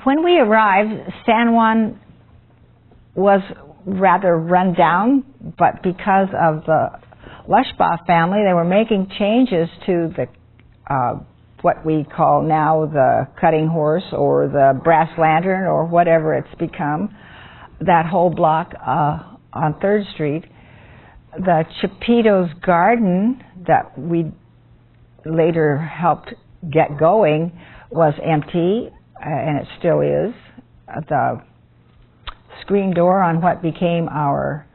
When we arrived, San Juan was rather run down, but because of the Lushbaugh family, they were making changes to the what we call now the Cutting Horse or the Brass Lantern or whatever it's become, that whole block on 3rd Street. The Chapito's Garden that we later helped get going was empty, and it still is. The screen door on what became our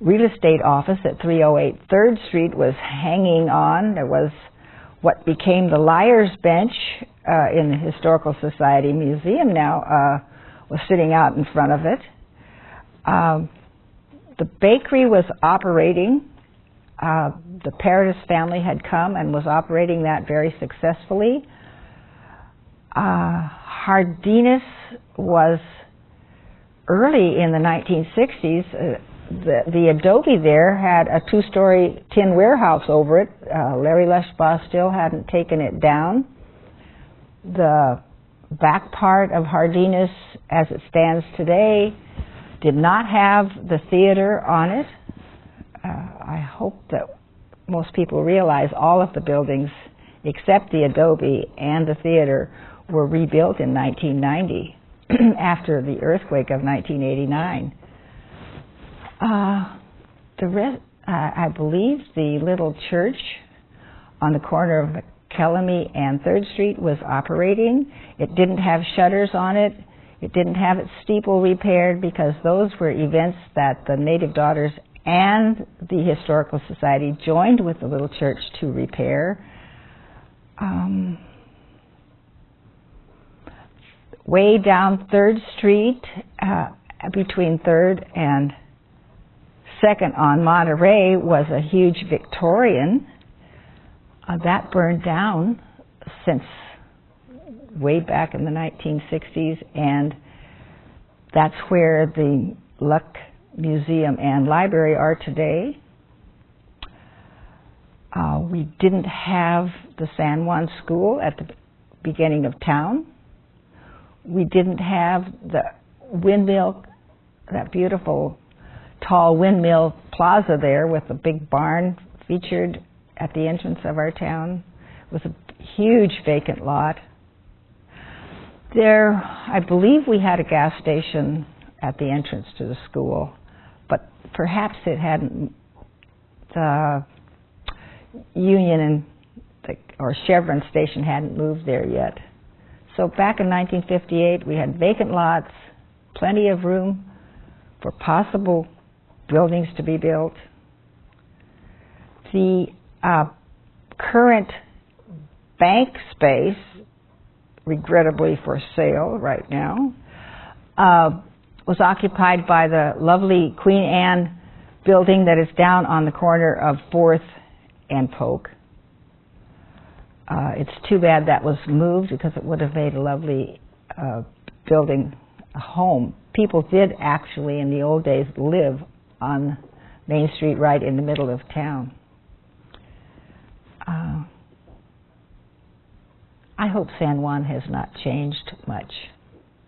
real estate office at 308 3rd Street was hanging on. There was what became the Liar's Bench in the Historical Society Museum now was sitting out in front of it. The bakery was operating. The Paradis family had come and was operating that very successfully. Hardinus was early in the 1960s. The Adobe there had a 2-story tin warehouse over it. Larry Lushbaugh still hadn't taken it down. The back part of Hardinus, as it stands today, did not have the theater on it. I hope that most people realize all of the buildings, except the Adobe and the theater, were rebuilt in 1990 after the earthquake of 1989. I believe the little church on the corner of McKellamey and 3rd Street was operating. It didn't have shutters on it. It didn't have its steeple repaired because those were events that the Native Daughters and the Historical Society joined with the little church to repair. Way down 3rd Street, between 3rd and 2nd on Monterey, was a huge Victorian. That burned down since way back in the 1960s, and that's where the Luck Museum and Library are today. We didn't have the San Juan School at the beginning of town. We didn't have the windmill, that beautiful tall windmill plaza there with a big barn featured at the entrance of our town. It was a huge vacant lot. There, I believe we had a gas station at the entrance to the school, but perhaps it hadn't, the Union and or Chevron station hadn't moved there yet. So back in 1958, we had vacant lots, plenty of room for possible buildings to be built. The current bank space, regrettably for sale right now, was occupied by the lovely Queen Anne building that is down on the corner of 4th and Polk. It's too bad that was moved because it would have made a lovely building, a home. People did actually in the old days live on Main Street right in the middle of town. I hope San Juan has not changed much.